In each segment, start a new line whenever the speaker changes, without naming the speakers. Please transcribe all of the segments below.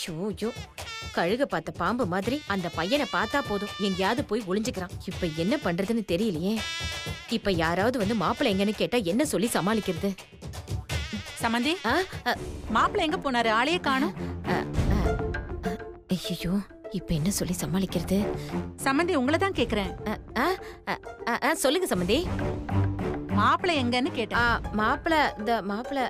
ஐயோ, கழுக பார்த்த பாம்பு மாதிரி அந்த பையனை பார்த்தா போதும் எங்கேயாவது போய் ஒளிஞ்சுக்கிறான். இப்ப என்ன பண்றதுன்னு தெரியலையே. இப்ப யாராவது வந்து மாப்பிள்ளை எங்கன்னு கேட்டா என்ன சொல்லி சமாளிக்கிறது?
சமந்தி, மாப்பிள்ளை எங்க போனாரு? ஆளையே காணோம்.
ஐயோ, இப்ப என்ன சொல்லி சமாளிக்கிறது?
சமந்தி, உங்களை தான் கேக்குறேன்.
சொல்லுங்க சமந்தி.
மாப்பிள்ளை எங்கன்னு கேட்டேன்.
மாப்பிள்ளை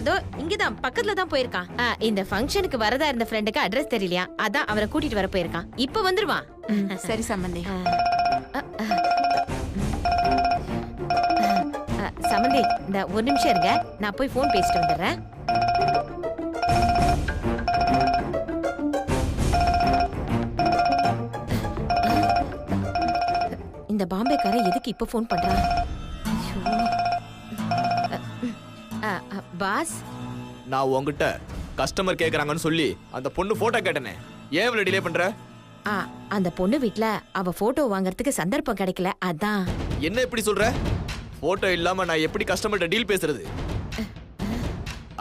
தோ இங்கதான் பக்கத்துல தான் போயிருக்கான். இந்த ஃபங்க்ஷனுக்கு வரதா இருந்த ஃப்ரெண்டுக்கு அட்ரஸ் தெரியலையா, அதான் அவரை கூட்டிட்டு வர போயிருக்கான். இப்ப வந்துருவான்.
சரி சமந்தி.
சமந்தி, இந்த ஒரு நிமிஷம் இருங்க, நான் போய் போன் பேசிட்டு வந்துடுறேன். இந்த பாம்பேக்காரன் எதுக்கு இப்ப போன் பண்றான்? பாஸ்,
நான் உங்ககிட்ட கஸ்டமர் கேக்குறாங்கன்னு சொல்லி அந்த பொண்ணு போட்டோ கேட்டனே, ஏன் இவ்வளவு டிலே பண்ற?
அந்த பொண்ணு வீட்ல அவ போட்டோ வாங்குறதுக்கு சந்தர்ப்பம் கிடைக்கல, அதான்.
என்ன இப்படி சொல்ற? போட்டோ இல்லாம நான் எப்படி கஸ்டமர்ட்ட டீல் பேசுறது?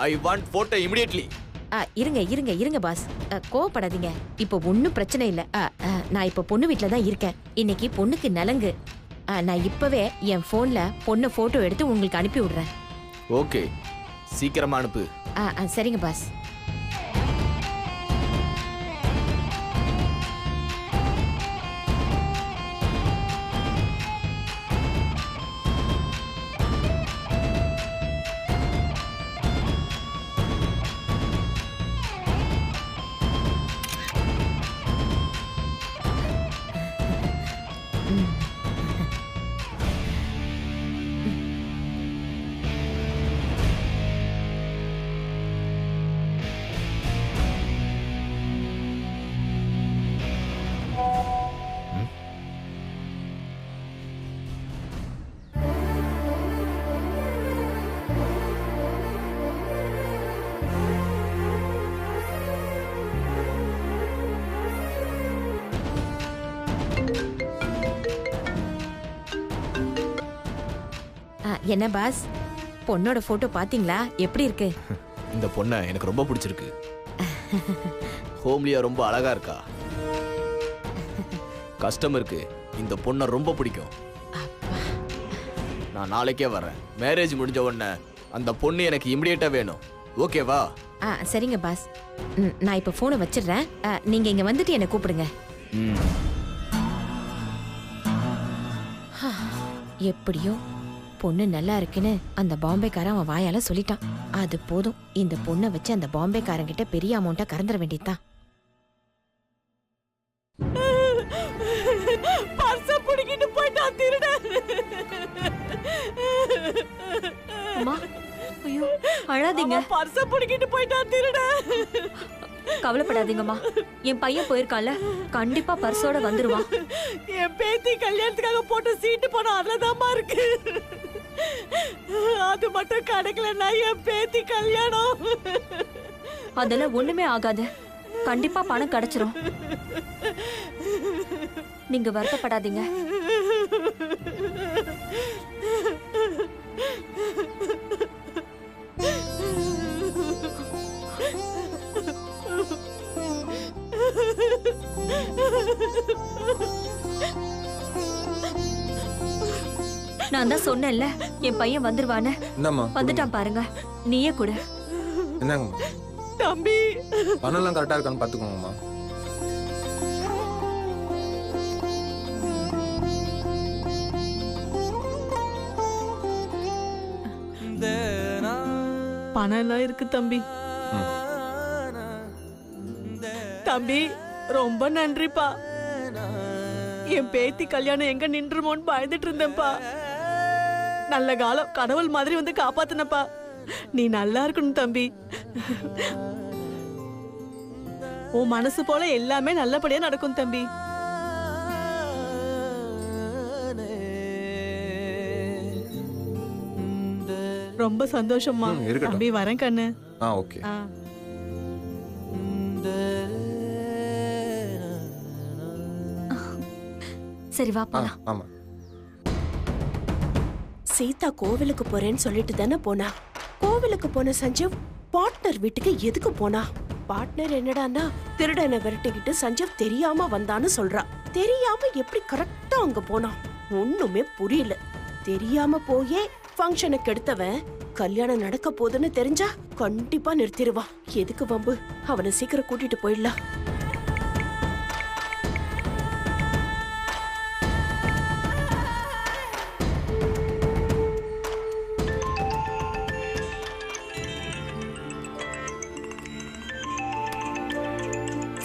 I want photo immediately.
இருங்க பாஸ், கோவப்படாதீங்க. இப்போ ஒன்னும் பிரச்சனை இல்ல. நான் இப்ப பொண்ணு வீட்ல தான் இருக்கேன். இன்னைக்கு பொண்ணுக்கு நலங்கு. நான் இப்பவே என் போன்ல பொண்ணு போட்டோ எடுத்து உங்களுக்கு அனுப்பி விடுறேன்.
ஓகே, சீக்கிரமா அனுப்பு.
சரிங்க பாஸ். என்ன பாஸ், பொண்ணோட போட்டோ பாத்தீங்களா? எப்படி இருக்கு?
இந்த பொண்ணை எனக்கு ரொம்ப பிடிச்சிருக்கு. ஹோம்லியா ரொம்ப அழகா இருக்கா. கஸ்டமருக்கு இந்த பொண்ணை ரொம்ப பிடிக்கும். நான் நாளைக்கே வரேன். மேரேஜ் முடிஞ்ச உடனே அந்த பொண்ணு எனக்கு இமிடியேட்டா வேணும். ஓகேவா?
சரிங்க பாஸ். நான் இப்ப போனை வச்சிடுறேன். நீங்க இங்க வந்துட்டு என்ன கூப்பிடுங்க. எப்படியோ பொண்ணு நல்லா இருக்குன்னு அந்த பாம்பேக்காரன் அவன் வாயால சொல்லிட்டான். அது போதும், இந்த பொண்ணை வச்சு அந்த பாம்பேக்காரங்கிட்ட பெரிய அமௌண்ட்டா கறந்துட வேண்டியதுதான்.
பர்ஸ புடிக்கிட்டு போய்ட்டா திருடன்.
அம்மா, ஐயோ அழாதீங்க.
பர்ஸ புடிக்கிட்டு போய்ட்டா திருடன்.
கவலைப்படாதீங்கம்மா, என் பையன் போயிருக்கான்ல, கண்டிப்பா பர்ஸோட வந்துருவான்.
என் பேத்தி கல்யாணத்துக்காக போட்ட சீட்டு பணம் அதுலதாம்மா இருக்கு. அது மட்டும் கிடைக்கலன்னா என் பேத்தி கல்யாணம்.
அதெல்லாம் ஒண்ணுமே ஆகாது, கண்டிப்பா பணம் கிடைச்சிரும். நீங்க வருத்தப்படாதீங்க. நான் தான் சொன்னேன்ல, என் பையன் வந்துருவான்னு. வந்துட்டான் பாருங்க. நீயே கூட.
என்னங்க
தம்பி,
பணம்லாம் கரெக்டா இருக்கான்னு பாத்துக்கோங்கம்மா.
பணம் எல்லாம் இருக்கு தம்பி. தம்பி, ரொம்ப நன்றிப்பா. என் பேத்தி கல்யாணம் எங்க நின்றுமோன்னு பயந்துட்டு இருந்தேன்ப்பா. நல்ல காலம் கடவுள் மாதிரி வந்து காப்பாத்தினப்பா. நீ நல்லா இருக்கணும் தம்பி. உன் மனசு போல எல்லாமே நல்லபடியா நடக்கும் தம்பி. ரொம்ப சந்தோஷமா. தம்பி வரேன் கண்ணு.
ஓகே.
சரி வா போலாம்.
ஆமா.
சீதா கோவிலுக்கு போறேன்னு சொல்லிட்டு தானே போனா. கோவிலுக்கு போன சஞ்சீவ் பார்ட்னர் வீட்டுக்கு எதுக்கு போனா? பார்ட்னர் என்னடான்னா திருடனை விரட்டிக்கிட்டு சஞ்சீவ் தெரியாம வந்தான்னு சொல்றா. தெரியாம எப்படி கரெக்டா அங்க போனான் ஒண்ணுமே புரியல. தெரியாம போயே ஃபங்க்ஷனை கெடுத்தவன் கல்யாணம் நடக்க போகுதுன்னு தெரிஞ்சா கண்டிப்பா நிறுத்திடுவான். எதுக்கு வம்பு, அவனை சீக்கிரம் கூட்டிட்டு போயிடலாம்.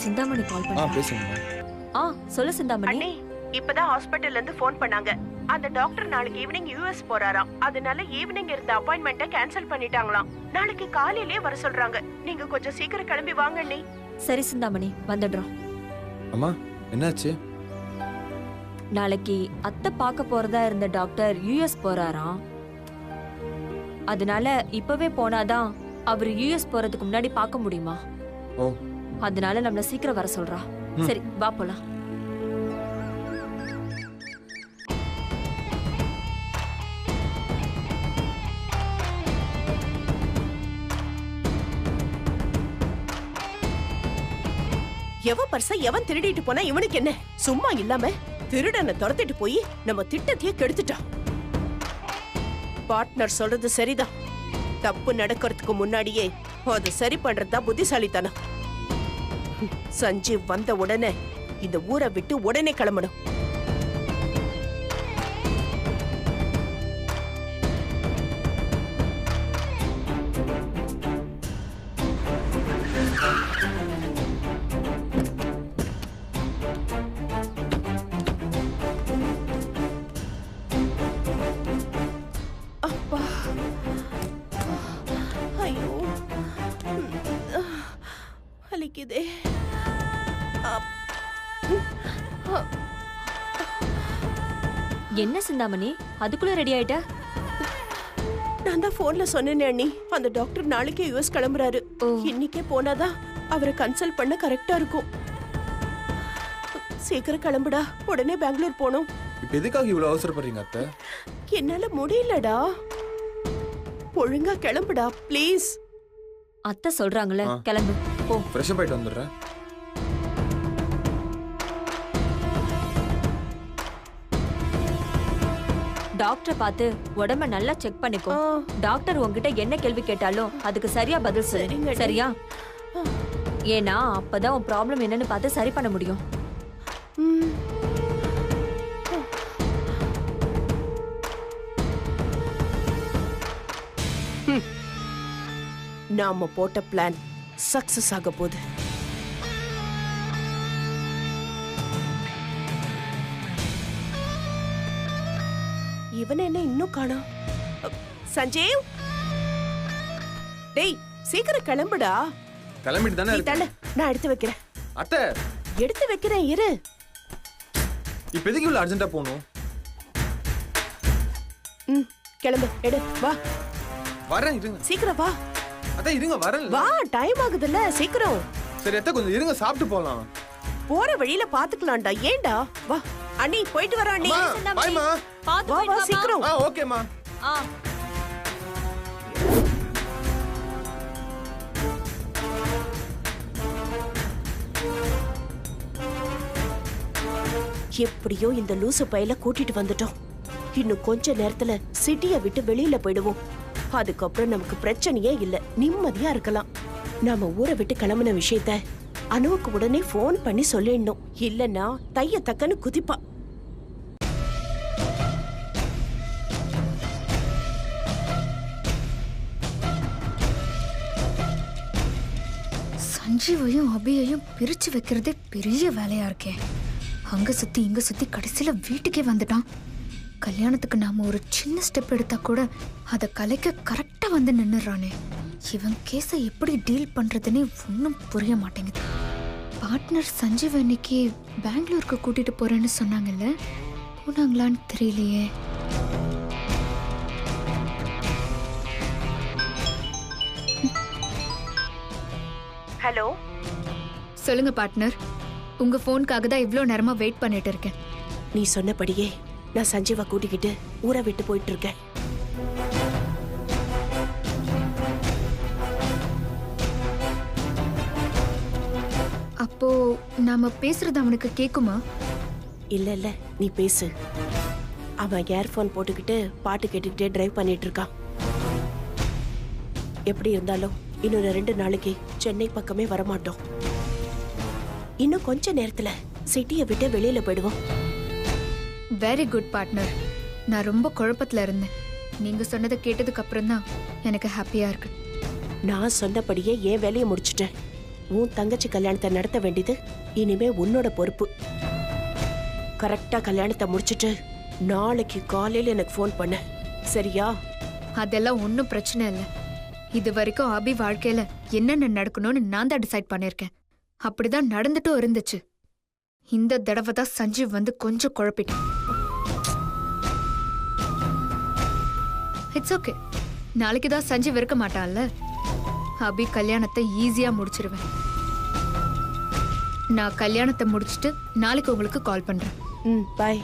சிந்தாமணி கால் பண்ணா.
பேசுங்க.
சொல்லு சிந்தாமணி.
அண்ணே, இப்பதான் ஹாஸ்பிடல்ல இருந்து ஃபோன் பண்ணாங்க. அந்த டாக்டர் நாளைக்கு ஈவினிங் யுஎஸ் போறாராம். அதனால ஈவினிங் இருந்த அப்பாயின்மெண்ட்ட கேன்சல் பண்ணிட்டாங்களாம். நாளைக்கு காலையிலே வர சொல்றாங்க. நீங்க கொஞ்சம் சீக்கிரம் கிளம்பி வாங்க அண்ணே.
சரி சிந்தாமணி, வந்துடுறோம்.
அம்மா என்னாச்சு?
நாளைக்கு அத்தை பார்க்க போறதா இருந்த டாக்டர் யுஎஸ் போறாராம். அதனால இப்பவே போனாதான் அவர் யுஎஸ் போறதுக்கு முன்னாடி பார்க்க முடியுமா?
ஓ,
அதனால நம்மள சீக்கிரம் வர சொல்றா. சரி வா போலாம்.
எவன் பர்ச எவன் திருடிட்டு போனா இவனுக்கு என்ன? சும்மா இல்லாம திருடனை துரத்திட்டு போய் நம்ம திட்டத்தையே கெடுத்துட்டான். பார்ட்னர் சொல்றது சரிதான். தப்பு நடக்கிறதுக்கு முன்னாடியே அதை சரி பண்றதுதான் புத்திசாலித்தனம். சஞ்சீவ் வந்த உடனே இந்த ஊரை விட்டு உடனே கிளம்பணும். அப்பா, ஐயோ, வலிக்குதே.
என்ன சிந்தாமணி, அதுக்குள்ள ரெடி ஆயிட்ட?
நான் தான் போன்ல சொன்னேனே அண்ணி, அந்த டாக்டர் நாளைக்கே யுஎஸ் கிளம்புறாரு. இன்னைக்கே போனாதான் அவரை கன்சல்ட் பண்ண கரெக்டா இருக்கும். சீக்கிரம் கிளம்புடா, உடனே பெங்களூர் போனோம்.
இப்ப எதுக்காக இவ்வளவு அவசரப்படுறீங்க அத்தை?
என்னால முடியலடா. ஒழுங்கா கிளம்புடா ப்ளீஸ்.
அத்தை சொல்றாங்கல்ல, கிளம்பு போ.
ஃப்ரெஷ் அப் ஆயிட்டு வந்துடுறேன்.
டாக்டரை பார்த்து உடம்ப நல்லா செக் பண்ணிக்கோ. டாக்டர் உன்கிட்ட என்ன கேள்வி கேட்டாலும் அதுக்கு சரியா பதில் சொல்லு. சரியா? ஏன்னா அப்பதான் உன் ப்ராப்ளம் என்னன்னு பார்த்து சரி பண்ண முடியும்.
நாம போட்ட பிளான் சக்சஸ் ஆக போகுது. இவன் என்ன இன்னும் காணோம்? சஞ்சீவ், டேய் சீக்கிரம் கிளம்புடா.
கிளம்பிட்டு தானே
தள்ள, நான் எடுத்து வைக்கிறேன்.
அத்தை
எடுத்து வைக்கிறேன் இரு.
இப்ப எதுக்கு இவ்வளவு அர்ஜென்ட்டா போகணும்?
கிளம்பு, எடு, வா.
வரேன், இருங்க.
சீக்கிரம் வா.
அத்தை இருங்க, வரேன்.
வா, டைம் ஆகுதுல்ல, சீக்கிரம்.
சரி அத்தை, கொஞ்சம் இருங்க, சாப்பிட்டு போலாம்.
போற வழியில பாத்துக்கலாம்டா. ஏண்டா? வா அண்ணி, போயிட்டு வர அண்ணி.
பாய்மா.
பாத்து
வா வா சீக்கிரம்.
ஓகேமா.
எப்படியோ இந்த லூசு பையில கூட்டிட்டு வந்துட்டோம். இன்னும் கொஞ்ச நேரத்துல சிட்டிய விட்டு வெளியில போயிடுவோம். அதுக்கப்புறம் நமக்கு பிரச்சனையே இல்ல, நிம்மதியா இருக்கலாம். நாம ஊரை விட்டு கிளம்பின விஷயத்த அனுவுக்கு உடனே போன் பண்ணி சொல்லிடணும். இல்லன்னா தைய தக்கன்னு குதிப்பா.
சஞ்சீவையும் அபியையும் பிரிச்சு வைக்கிறதே பெரிய வேலையா இருக்கே. அங்க சுத்தி இங்க சுத்தி கடைசியில வீட்டுக்கே வந்துட்டான். கல்யாணத்துக்கு நாம ஒரு சின்ன ஸ்டெப் எடுத்தா கூட அதை கலைக்க கரெக்டா வந்து நின்னுறானே. இவன் கேஸை எப்படி டீல் பண்றதுன்னே ஒன்றும் புரிய மாட்டேங்குது. பார்ட்னர் சஞ்சீவ் இன்னைக்கு பெங்களூருக்கு கூட்டிட்டு போறேன்னு சொன்னாங்கல்ல, போனாங்களான்னு தெரியலையே.
ஹலோ,
சொல்லுங்க பார்ட்னர். உங்க போனுக்காக தான் இவ்வளோ நேரமா வெயிட் பண்ணிட்டு இருக்கேன்.
நீ சொன்னபடியே நான் சஞ்சீவா கூட்டிக்கிட்டு ஊரை விட்டு போயிட்டு இருக்கேன்.
அப்போ நாம பேசுறது அவனுக்கு கேக்குமா?
இல்ல இல்ல, நீ பேசு. அவன் இயர்போன் போட்டுக்கிட்டு பாட்டு கேட்டுக்கிட்டே டிரைவ் பண்ணிட்டு இருக்கான். எப்படி இருந்தாலும் இன்னொரு 2 நாளைக்கு சென்னை பக்கமே வரமாட்டோம். இன்னும் கொஞ்ச நேரத்துல சிட்டியை விட்டு வெளியில போயிடுவோம்.
Very good partner. நான் ரொம்ப குழப்பத்துல இருந்தேன். நீங்க சொன்னதை கேட்டதுக்கு அப்புறம் தான் எனக்கு ஹாப்பியா இருக்கு.
நான் சொன்னபடியே என் வேலையை முடிச்சிட்டேன். உன் தங்கச்சி கல்யாணத்தை நடத்த வேண்டியது இனிமே உன்னோட பொறுப்பு. கரெக்டா கல்யாணத்தை முடிச்சிட்டு நாளைக்கு காலையில எனக்கு ஃபோன் பண்ண, சரியா?
அதெல்லாம் ஒன்றும் பிரச்சனை இல்லை. இது வரைக்கும் அபி வாழ்க்கையில என்னென்ன நடக்கணும்னு நான் தான் டிசைட் பண்ணிருக்கேன். அப்படிதான் நடந்துட்டும் இருந்துச்சு. இந்த தடவை தான் சஞ்சீவ் வந்து கொஞ்சம் குழப்பிட்டான். It's okay. நாளைக்கு தான் சஞ்சீவ் இருக்க மாட்டான்ல. அபி கல்யாணத்தை ஈஸியா முடிச்சிருவேன். நான் கல்யாணத்தை முடிச்சிட்டு நாளைக்கு உங்களுக்கு கால் பண்றேன்.
பாய்.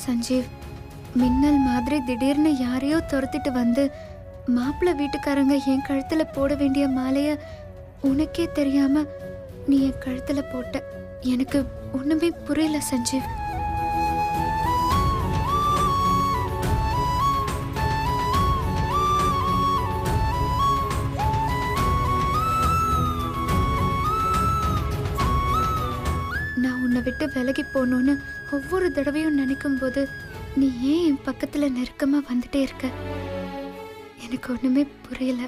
சஞ்சீவ், மின்னல் மாதிரி திடீர்னு யாரையோ துரத்திட்டு வந்து மாப்பிள்ளை வீட்டுக்காரங்க என் கழுத்துல போட வேண்டிய மாலைய உனக்கே தெரியாம நீ என் கழுத்துல போட்ட. எனக்கு ஒண்ணுமே புரியல சஞ்சீவ். நான் உன்னை விட்டு விலகி போகணும்னு ஒவ்வொரு தடவையும் நினைக்கும் போது நீ ஏன் என் பக்கத்துல நெருக்கமா வந்துட்டே இருக்க? எனக்கு ஒண்ணுமே புரியல.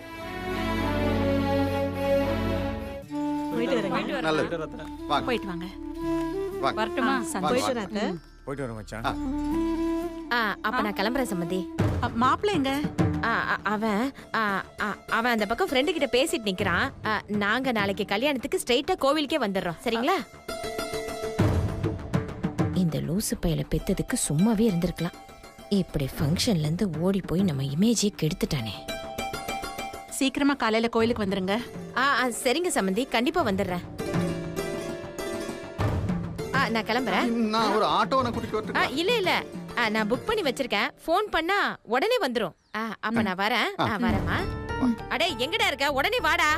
போயிட்டு வாங்க.
வரட்டுமா?
போயிட்டு வர மச்சான்.
அப்ப நான் கிளம்புறேன் சம்மந்தி.
மாப்பிள்ளை எங்க?
அவன் அந்த பக்கம் ஃப்ரெண்டு கிட்ட பேசிட்டு நிக்கிறான். நாங்க நாளைக்கு கல்யாணத்துக்கு ஸ்ட்ரைட்டா கோவிலுக்கே வந்துடுறோம், சரிங்களா? இந்த லூசு பையில பெத்ததுக்கு சும்மாவே இருந்திருக்கலாம். இப்படி ஃபங்க்ஷன்ல இருந்து ஓடி போய் நம்ம இமேஜை கெடுத்துட்டானே.
சீக்கிரமா காலையில கோயிலுக்கு வந்துருங்க.
சரிங்க சம்மந்தி, கண்டிப்பா வந்துடுறேன். நான் கிளம்புறேன்.
நான் ஒரு ஆட்டோவை கூட்டிட்டு வரட்டுமா?
இல்ல இல்ல, நான் புக் பண்ணி வச்சிருக்கேன். ஃபோன் பண்ணா உடனே வந்துரும். அப்ப நான் வரேன். வரேம்மா. அடே எங்கடா இருக்க? உடனே வாடா.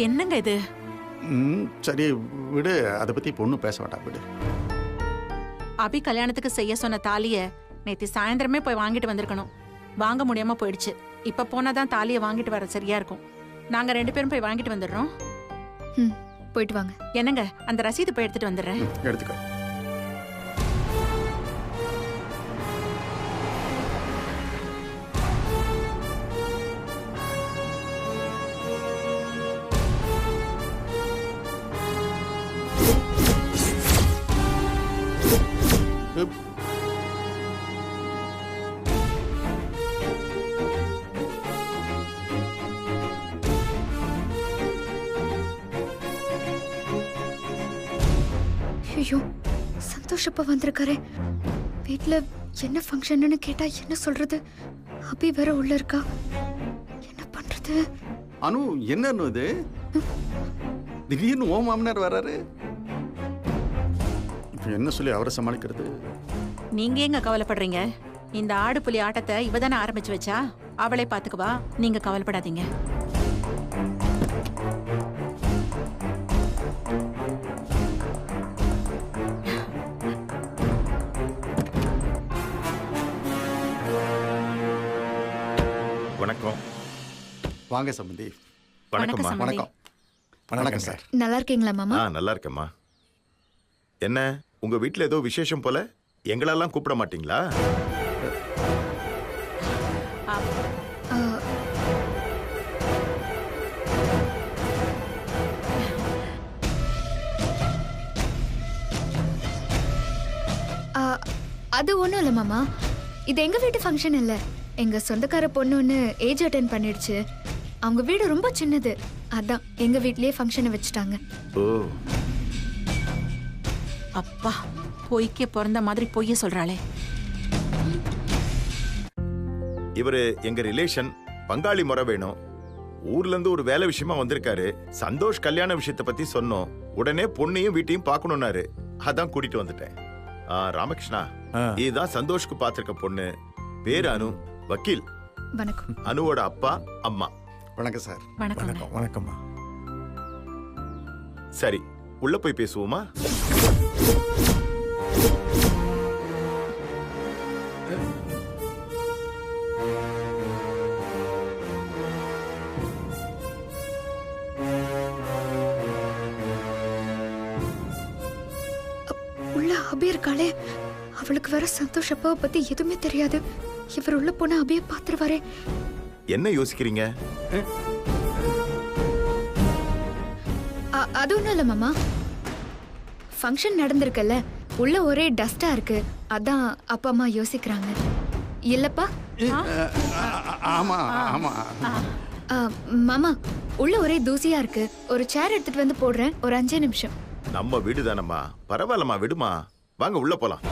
என்னங்க இது?
சரி விடு, அதை பத்தி பொண்ணு பேச மாட்டா, விடு.
அபி கல்யாணத்துக்கு செய்ய சொன்ன தாலிய நேத்து சாயந்தரமே போய் வாங்கிட்டு வந்திருக்கணும். வாங்க முடியாம போயிடுச்சு. இப்ப போனாதான் தாலியை வாங்கிட்டு வர சரியா இருக்கும். நாங்க 2 பேரும் போய் வாங்கிட்டு வந்துடுறோம்.
போயிட்டு வாங்க.
என்னங்க, அந்த ரசீது போய் எடுத்துட்டு வந்துடுறேன்.
எடுத்துக்கோ.
ஐயோ, சந்தோஷப்பா வந்திருக்காரே. வீட்ல என்ன ஃபங்க்ஷன்னு கேட்டா என்ன சொல்றது? அபி வேற உள்ள இருக்கா. என்ன பண்றது?
அனு, என்ன இது? திடீர்னு ஓ மாமனார் வராரு. இப்ப என்ன சொல்லி அவரை சமாளிக்கிறது?
நீங்க எங்க கவலைப்படுறீங்க? இந்த ஆடு புலி ஆட்டத்தை இவதானே ஆரம்பிச்சு வச்சா, அவளே பாத்துக்குவா. நீங்க கவலைப்படாதீங்க.
வணக்கம்.
வாங்க சம்பந்தி.
வணக்கம்மா.
வணக்கம். வணக்கம் சார்.
நல்லா இருக்கீங்களா மாமா?
நல்லா இருக்கேம்மா. என்ன உங்க வீட்ல ஏதோ விசேஷம் போல, எங்களெல்லாம் கூப்பிட மாட்டீங்களா?
அது ஒண்ணும் இல்ல மாமா. இது எங்க வீட்டு ஃபங்க்ஷன் இல்ல. எங்க சொந்தக்கார பொண்ணு ஒன்று ஏஜ் அட்டென்ட் பண்ணிடுச்சு. அவங்க வீடு ரொம்ப சின்னது, அதான் எங்க வீட்லயே ஃபங்க்ஷனை வச்சுட்டாங்க.
ஓ,
அப்பா பொய்க்கே பிறந்த மாதிரி பொய்ய சொல்றாளே.
இவரு எங்க ரிலேஷன், பங்காளி முறை வேணும். ஊர்ல இருந்து ஒரு வேலை விஷயமா வந்திருக்காரு. சந்தோஷ் கல்யாண விஷயத்தை பத்தி சொன்னோம். உடனே பொண்ணையும் வீட்டையும் பார்க்கணும்னாரு. அதான் கூட்டிட்டு வந்துட்டேன். ராமகிருஷ்ணா, இதுதான் சந்தோஷ்க்கு பாத்திருக்க பொண்ணு. பேரு அனு, வக்கீல்.
வணக்கம்.
அனுவோட அப்பா அம்மா.
வணக்கம் சார்.
வணக்கம்.
வணக்கம்மா.
சரி, உள்ள போய் பேசுவோமா?
உள்ள அபி இருக்காளே, அவளுக்கு வேற சந்தோஷ் அப்பாவை பத்தி எதுவுமே தெரியாது. இவர் உள்ள போனா அபியை பாத்துருவாரே.
என்ன யோசிக்கிறீங்க?
அது ஒண்ணும் இல்ல மாமா, ஃபங்க்ஷன் நடந்திருக்குல்ல, உள்ள ஒரே டஸ்டா இருக்கு, அதான் அப்பா அம்மா யோசிக்கிறாங்க. இல்லப்பா?
ஆமா ஆமா.
மாமா, உள்ள ஒரே தூசியா இருக்கு, ஒரு சேர் எடுத்துட்டு வந்து போடுறேன், ஒரு 5 நிமிஷம்.
நம்ம வீடு தானம்மா, பரவாயில்லம்மா, விடுமா. வாங்க உள்ள போலாம்.